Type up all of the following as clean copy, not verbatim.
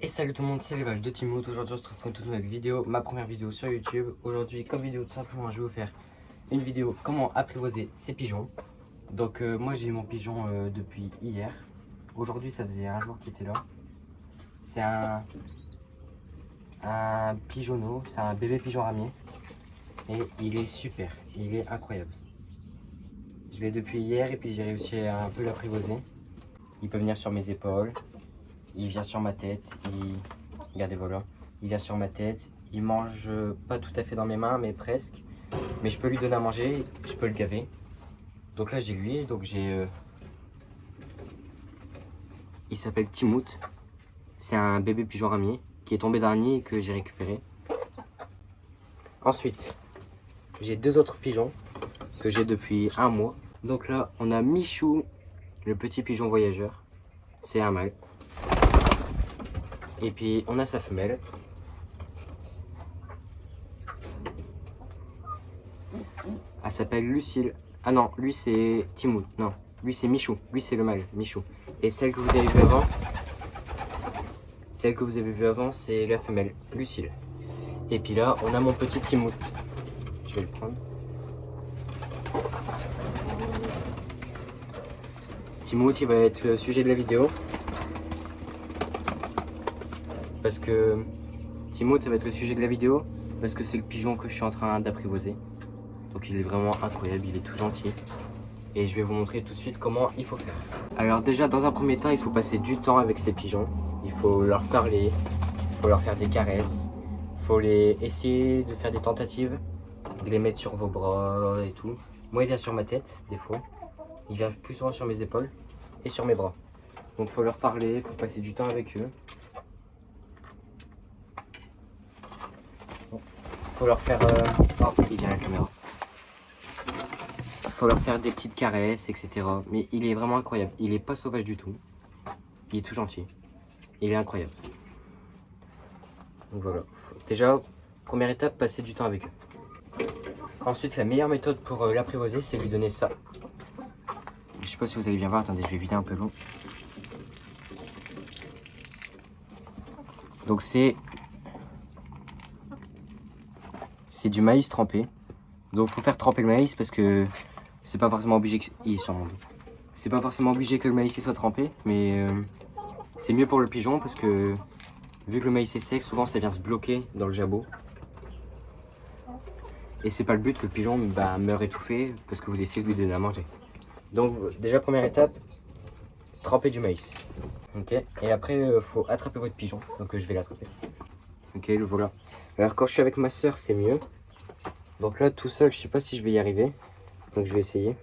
Et salut tout le monde, c'est les vaches de Timoth. Aujourd'hui on se retrouve pour une toute nouvelle vidéo, ma première vidéo sur YouTube. Aujourd'hui comme vidéo tout simplement je vais vous faire une vidéo comment apprivoiser ces pigeons. Donc moi j'ai eu mon pigeon depuis hier. Aujourd'hui ça faisait un jour qu'il était là. C'est un pigeonneau, c'est un bébé pigeon ramier. Et il est super, il est incroyable. Je l'ai depuis hier et puis j'ai réussi à un peu l'apprivoiser. Il peut venir sur mes épaules, il vient sur ma tête, regardez voilà, il vient sur ma tête, il mange pas tout à fait dans mes mains mais presque. Mais je peux lui donner à manger, je peux le gaver. Donc là j'ai lui, donc j'ai... Il s'appelle Timoth. C'est un bébé pigeon ramier qui est tombé d'un nid et que j'ai récupéré. Ensuite, j'ai deux autres pigeons que j'ai depuis un mois. Donc là on a Michou, le petit pigeon voyageur. C'est un mâle. Et puis on a sa femelle. Elle s'appelle Lucille. Ah non, lui c'est Timoth. Non, lui c'est Michou. Lui c'est le mâle, Michou. Et celle que vous avez vue avant, c'est la femelle, Lucille. Et puis là, on a mon petit Timoth. Je vais le prendre. Timoth, il va être le sujet de la vidéo. Parce que Timoth, ça va être le sujet de la vidéo. Parce que c'est le pigeon que je suis en train d'apprivoiser. Donc il est vraiment incroyable, il est tout gentil. Et je vais vous montrer tout de suite comment il faut faire. Alors déjà, dans un premier temps, il faut passer du temps avec ces pigeons. Il faut leur parler, il faut leur faire des caresses. Il faut essayer de faire des tentatives, de les mettre sur vos bras et tout. Moi, il vient sur ma tête, des fois. Il vient plus souvent sur mes épaules et sur mes bras. Donc il faut leur parler, il faut passer du temps avec eux. Il faut leur faire... Oh, il vient à la caméra. Faut leur faire des petites caresses, etc. Mais il est vraiment incroyable. Il est pas sauvage du tout. Il est tout gentil. Il est incroyable. Donc voilà. Déjà, première étape, passer du temps avec eux. Ensuite, la meilleure méthode pour l'apprivoiser, c'est lui donner ça. Je sais pas si vous allez bien voir. Attendez, je vais vider un peu l'eau. Donc c'est du maïs trempé. Donc faut faire tremper le maïs parce que c'est pas forcément obligé que... Il est sur mon dos. C'est pas forcément obligé que le maïs soit trempé, mais c'est mieux pour le pigeon parce que vu que le maïs est sec, souvent ça vient se bloquer dans le jabot. Et c'est pas le but que le pigeon meure étouffé parce que vous essayez de lui donner à manger. Donc déjà première étape, tremper du maïs. Ok. Et après faut attraper votre pigeon. Donc je vais l'attraper. Ok, le voilà. Alors quand je suis avec ma soeur c'est mieux. Donc là tout seul je sais pas si je vais y arriver. Donc je vais essayer.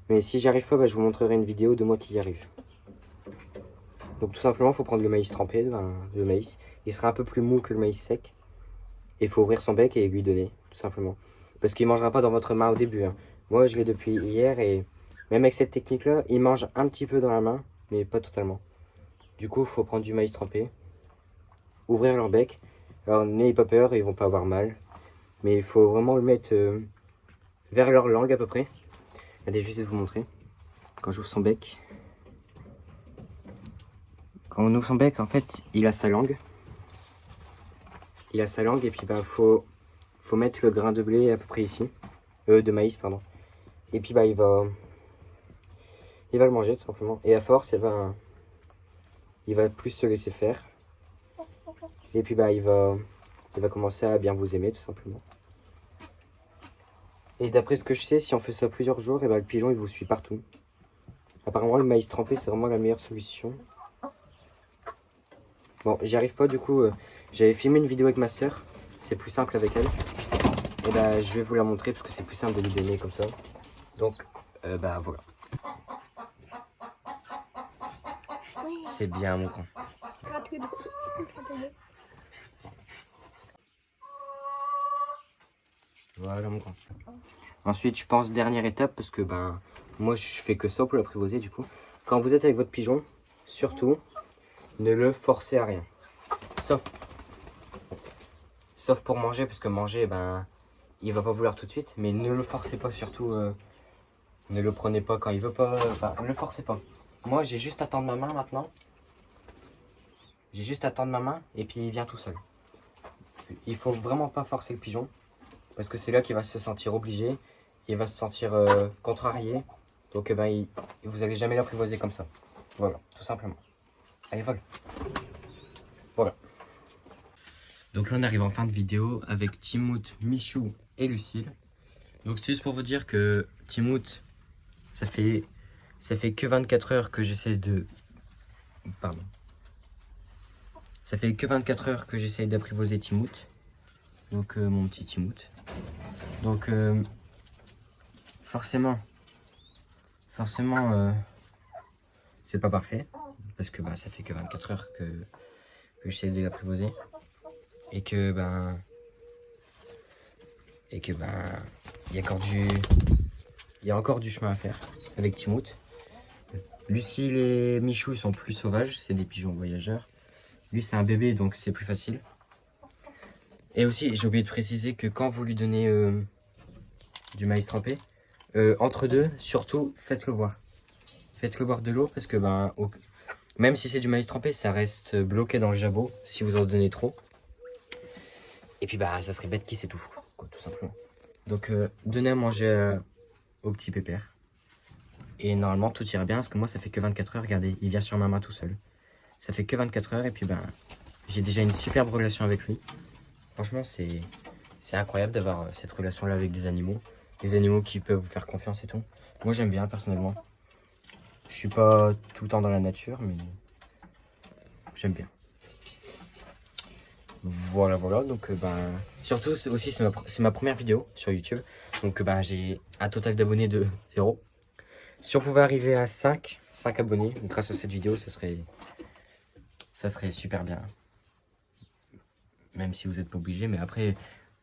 Mais si j'y arrive pas, je vous montrerai une vidéo de moi qui y arrive. Donc tout simplement, il faut prendre le maïs trempé, le maïs. Il sera un peu plus mou que le maïs sec. Et il faut ouvrir son bec et lui donner, tout simplement. Parce qu'il ne mangera pas dans votre main au début. Hein. Moi, je l'ai depuis hier et même avec cette technique-là, il mange un petit peu dans la main, mais pas totalement. Du coup, il faut prendre du maïs trempé, ouvrir leur bec. Alors, n'ayez pas peur, ils vont pas avoir mal. Mais il faut vraiment le mettre vers leur langue à peu près. Allez, je vais essayer de vous montrer. Quand j'ouvre son bec. Quand on ouvre son bec, en fait, il a sa langue. Il a sa langue et puis faut mettre le grain de blé à peu près ici. De maïs, pardon. Et puis il va le manger tout simplement. Et à force, il va plus se laisser faire. Et puis il va commencer à bien vous aimer tout simplement. Et d'après ce que je sais, si on fait ça plusieurs jours, et le pigeon il vous suit partout. Apparemment le maïs trempé c'est vraiment la meilleure solution. Bon, j'y arrive pas du coup, j'avais filmé une vidéo avec ma soeur, c'est plus simple avec elle. Et je vais vous la montrer parce que c'est plus simple de lui donner comme ça. Donc, voilà. C'est bien mon grand. Voilà mon grand. Ensuite, je pense dernière étape parce que moi je fais que ça pour l'apprivoiser du coup. Quand vous êtes avec votre pigeon, surtout, ne le forcez à rien. Sauf pour manger, parce que manger, il va pas vouloir tout de suite. Mais ne le forcez pas, surtout, ne le prenez pas quand il veut pas. Ne le forcez pas. Moi, j'ai juste à tendre ma main maintenant. J'ai juste à tendre ma main et puis il vient tout seul. Il faut vraiment pas forcer le pigeon parce que c'est là qu'il va se sentir obligé, il va se sentir contrarié. Donc vous allez jamais l'apprivoiser comme ça. Voilà, tout simplement. Allez, vole. Voilà. Donc là on arrive en fin de vidéo avec Timout, Michou et Lucille. Donc c'est juste pour vous dire que Timout, ça fait que 24 heures que j'essaie de... Pardon. Ça fait que 24 heures que j'essaie d'apprivoiser Timout. Donc mon petit Timout. Donc forcément c'est pas parfait. Parce que ça fait que 24 heures que j'essaie de l'apprivoiser. Et que il y a encore du chemin à faire avec Timout. Lucille et Michou ils sont plus sauvages, c'est des pigeons voyageurs. Lui c'est un bébé donc c'est plus facile. Et aussi j'ai oublié de préciser que quand vous lui donnez du maïs trempé, entre deux, surtout faites-le boire. Faites-le boire de l'eau parce que même si c'est du maïs trempé, ça reste bloqué dans le jabot si vous en donnez trop. Et puis ça serait bête qu'il s'étouffe, quoi, tout simplement. Donc donnez à manger au petit pépère. Et normalement tout ira bien parce que moi ça fait que 24 heures, regardez, il vient sur ma main tout seul. Ça fait que 24 heures et puis j'ai déjà une superbe relation avec lui. Franchement c'est incroyable d'avoir cette relation là avec des animaux. Des animaux qui peuvent vous faire confiance et tout. Moi j'aime bien personnellement. Je suis pas tout le temps dans la nature mais j'aime bien. Voilà, donc surtout aussi c'est ma première vidéo sur YouTube. Donc j'ai un total d'abonnés de 0. Si on pouvait arriver à 5 abonnés grâce à cette vidéo, ça serait super bien. Même si vous n'êtes pas obligé, mais après,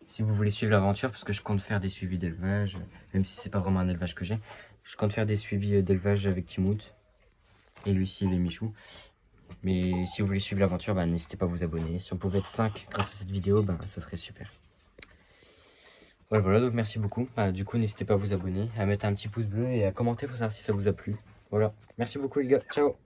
si vous voulez suivre l'aventure, parce que je compte faire des suivis d'élevage, même si c'est pas vraiment un élevage que j'ai, je compte faire des suivis d'élevage avec Timout et Lucille et Michou. Mais si vous voulez suivre l'aventure, n'hésitez pas à vous abonner. Si on pouvait être 5 grâce à cette vidéo, ça serait super. Voilà, donc merci beaucoup. Du coup, n'hésitez pas à vous abonner, à mettre un petit pouce bleu et à commenter pour savoir si ça vous a plu. Voilà, merci beaucoup les gars, ciao.